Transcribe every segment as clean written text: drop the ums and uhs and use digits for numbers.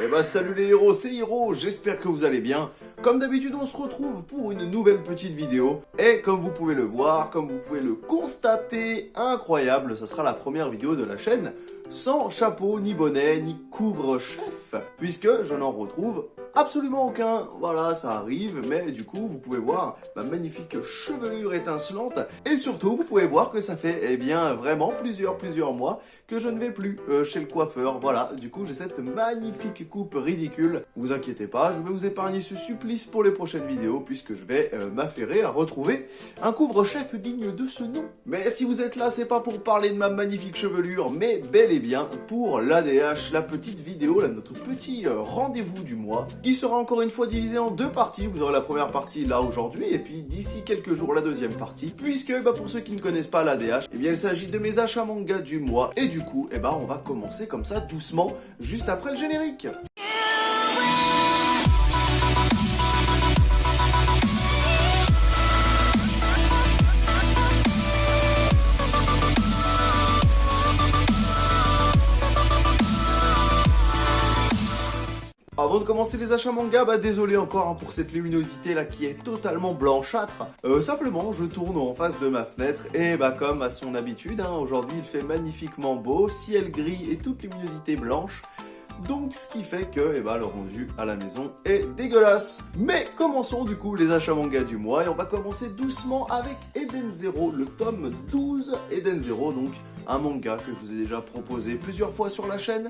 Eh bah salut les héros, c'est Hiro, j'espère que vous allez bien. Comme d'habitude, on se retrouve pour une nouvelle petite vidéo. Et comme vous pouvez le voir, comme vous pouvez le constater, incroyable, ça sera la première vidéo de la chaîne sans chapeau, ni bonnet, ni couvre-chef. Puisque je n'en retrouve absolument aucun. Voilà, ça arrive, mais du coup, vous pouvez voir ma magnifique chevelure étincelante. Et surtout, vous pouvez voir que ça fait, eh bien, vraiment plusieurs mois que je ne vais plus chez le coiffeur. Voilà, du coup, j'ai cette magnifique coupe ridicule. Vous inquiétez pas, je vais vous épargner ce supplice pour les prochaines vidéos, puisque je vais m'affairer à retrouver un couvre-chef digne de ce nom. Mais si vous êtes là, c'est pas pour parler de ma magnifique chevelure, mais bel et bien pour l'ADH, la petite vidéo, là, notre petit rendez-vous du mois, qui sera encore une fois divisé en deux parties. Vous aurez la première partie là aujourd'hui, et puis d'ici quelques jours la deuxième partie, puisque pour ceux qui ne connaissent pas l'ADH, eh bien il s'agit de mes achats manga du mois, et du coup, on va commencer comme ça doucement, juste après le générique. Avant de commencer les achats manga, désolé encore pour cette luminosité là qui est totalement blanchâtre. Simplement, je tourne en face de ma fenêtre et comme à son habitude, aujourd'hui il fait magnifiquement beau, ciel gris et toute luminosité blanche. Donc ce qui fait que le rendu à la maison est dégueulasse. Mais commençons du coup les achats manga du mois et on va commencer doucement avec Eden Zero, le tome 12. Eden Zero, donc un manga que je vous ai déjà proposé plusieurs fois sur la chaîne,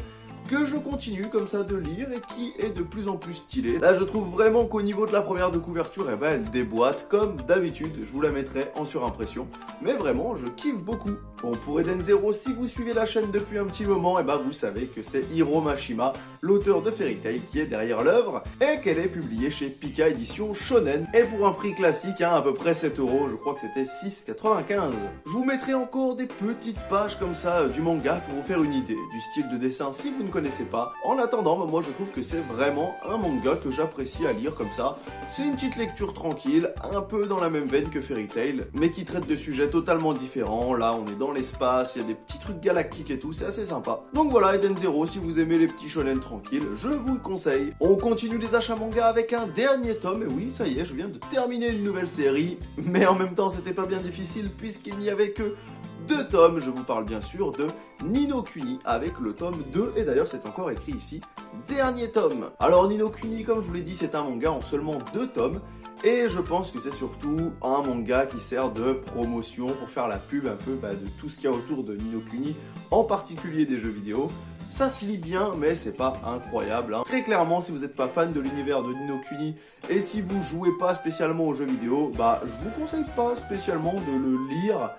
que je continue comme ça de lire et qui est de plus en plus stylé. Là je trouve vraiment qu'au niveau de la première de couverture, elle déboîte comme d'habitude, je vous la mettrai en surimpression. Mais vraiment je kiffe beaucoup. Bon, pour Eden Zero, si vous suivez la chaîne depuis un petit moment, vous savez que c'est Hiro Mashima, l'auteur de Fairy Tail, qui est derrière l'œuvre et qu'elle est publiée chez Pika Édition Shonen. Et pour un prix classique, à peu près 7 €, je crois que c'était 6,95 €. Je vous mettrai encore des petites pages comme ça du manga pour vous faire une idée du style de dessin si vous ne connaissez pas. En attendant, moi je trouve que c'est vraiment un manga que j'apprécie à lire comme ça. C'est une petite lecture tranquille, un peu dans la même veine que Fairy Tail, mais qui traite de sujets totalement différents. Là, on est dans l'espace, il y a des petits trucs galactiques et tout, c'est assez sympa. Donc voilà, Eden Zero, si vous aimez les petits shonen tranquilles, je vous le conseille. On continue les achats manga avec un dernier tome, et oui, ça y est, je viens de terminer une nouvelle série, mais en même temps, c'était pas bien difficile puisqu'il n'y avait que 2 tomes. Je vous parle bien sûr de Ni no Kuni avec le tome 2, et d'ailleurs c'est encore écrit ici, dernier tome. Alors Ni no Kuni, comme je vous l'ai dit, c'est un manga en seulement 2 tomes, et je pense que c'est surtout un manga qui sert de promotion pour faire la pub un peu de tout ce qu'il y a autour de Ni no Kuni, en particulier des jeux vidéo. Ça se lit bien, mais c'est pas incroyable. Très clairement, si vous n'êtes pas fan de l'univers de Ni no Kuni, et si vous jouez pas spécialement aux jeux vidéo, je vous conseille pas spécialement de le lire.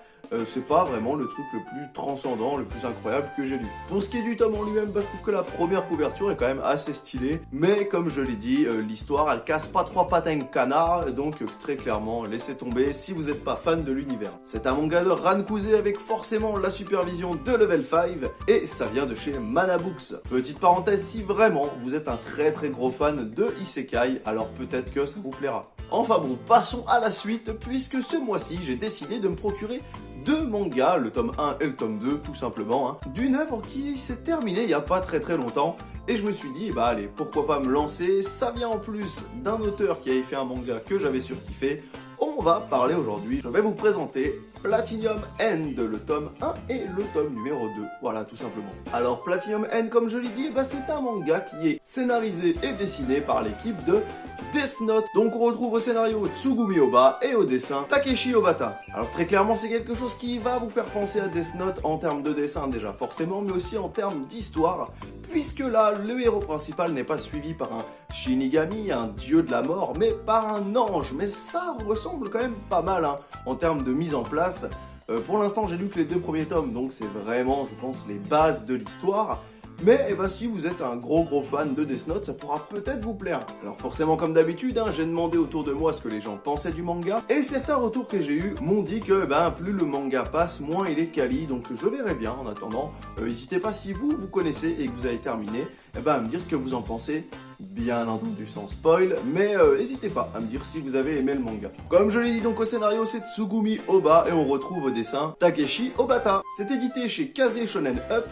C'est pas vraiment le truc le plus transcendant, le plus incroyable que j'ai lu. Pour ce qui est du tome en lui-même, je trouve que la première couverture est quand même assez stylée, mais comme je l'ai dit, l'histoire elle casse pas 3 pattes à un canard, donc très clairement laissez tomber si vous n'êtes pas fan de l'univers. C'est un manga de Rankuze avec forcément la supervision de Level 5, et ça vient de chez Mana Books. Petite parenthèse, si vraiment vous êtes un très gros fan de Isekai, alors peut-être que ça vous plaira. Enfin bon, passons à la suite, puisque ce mois-ci j'ai décidé de me procurer 2 mangas, le tome 1 et le tome 2 tout simplement, d'une œuvre qui s'est terminée il n'y a pas très longtemps, et je me suis dit allez, pourquoi pas me lancer. Ça vient en plus d'un auteur qui avait fait un manga que j'avais surkiffé. On va parler aujourd'hui, je vais vous présenter Platinum End, le tome 1 et le tome numéro 2, voilà tout simplement. Alors Platinum End, comme je l'ai dit, c'est un manga qui est scénarisé et dessiné par l'équipe de Death Note. Donc on retrouve au scénario Tsugumi Ohba et au dessin Takeshi Obata. Alors très clairement c'est quelque chose qui va vous faire penser à Death Note en termes de dessin déjà forcément, mais aussi en termes d'histoire, puisque là le héros principal n'est pas suivi par un Shinigami, un dieu de la mort, mais par un ange. Mais ça ressemble quand même pas mal en termes de mise en place. Pour l'instant j'ai lu que les 2 premiers tomes, donc c'est vraiment je pense les bases de l'histoire. Mais si vous êtes un gros fan de Death Note, ça pourra peut-être vous plaire. Alors forcément comme d'habitude, j'ai demandé autour de moi ce que les gens pensaient du manga, et certains retours que j'ai eu m'ont dit que plus le manga passe, moins il est quali, donc je verrai bien en attendant. N'hésitez pas, si vous connaissez et que vous avez terminé, à me dire ce que vous en pensez. Bien entendu sans spoil, mais n'hésitez pas à me dire si vous avez aimé le manga. Comme je l'ai dit, donc au scénario c'est Tsugumi Ohba, et on retrouve au dessin Takeshi Obata. C'est édité chez Kaze Shonen Up,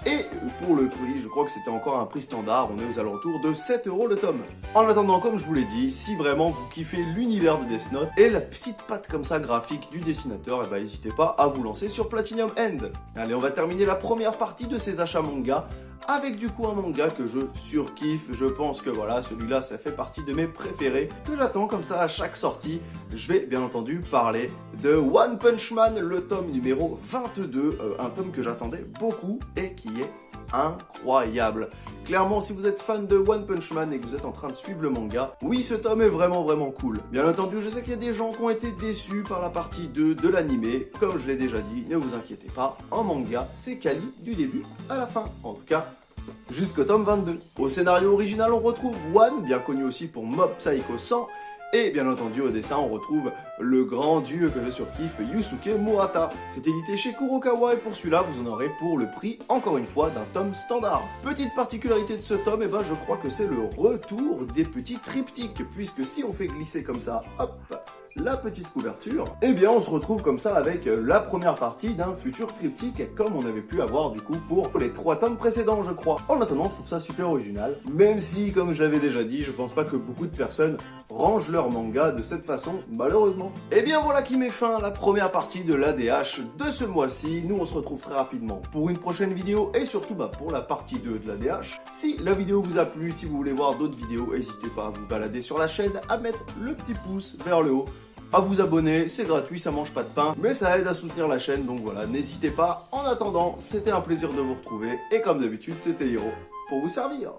Et pour le prix, je crois que c'était encore un prix standard, on est aux alentours de 7 € le tome. En attendant, comme je vous l'ai dit, si vraiment vous kiffez l'univers de Death Note et la petite patte comme ça graphique du dessinateur, et n'hésitez pas à vous lancer sur Platinum End. Allez, on va terminer la première partie de ces achats manga avec du coup un manga que je surkiffe. Je pense que voilà, celui-là ça fait partie de mes préférés, que j'attends comme ça à chaque sortie. Je vais bien entendu parler de One Punch Man, le tome numéro 22, un tome que j'attendais beaucoup et qui est incroyable. Clairement, si vous êtes fan de One Punch Man et que vous êtes en train de suivre le manga, oui, ce tome est vraiment cool. Bien entendu, je sais qu'il y a des gens qui ont été déçus par la partie 2 de l'animé. Comme je l'ai déjà dit, ne vous inquiétez pas, en manga, c'est quali du début à la fin. En tout cas, jusqu'au tome 22. Au scénario original, on retrouve One, bien connu aussi pour Mob Psycho 100, et bien entendu au dessin on retrouve le grand dieu que je surkiffe, Yusuke Murata. C'est édité chez Kurokawa et pour celui-là vous en aurez pour le prix, encore une fois, d'un tome standard. Petite particularité de ce tome, et je crois que c'est le retour des petits triptyques, puisque si on fait glisser comme ça, hop, la petite couverture, et bien on se retrouve comme ça avec la première partie d'un futur triptyque comme on avait pu avoir du coup pour les 3 tomes précédents je crois. En attendant, je trouve ça super original, même si comme je l'avais déjà dit, je pense pas que beaucoup de personnes rangent leur manga de cette façon malheureusement. Et bien voilà qui met fin à la première partie de l'ADH de ce mois-ci. Nous on se retrouve très rapidement pour une prochaine vidéo et surtout pour la partie 2 de l'ADH. Si la vidéo vous a plu, si vous voulez voir d'autres vidéos, n'hésitez pas à vous balader sur la chaîne, à mettre le petit pouce vers le haut, à vous abonner, c'est gratuit, ça mange pas de pain, mais ça aide à soutenir la chaîne, donc voilà, n'hésitez pas. En attendant, c'était un plaisir de vous retrouver, et comme d'habitude, c'était Hiro pour vous servir.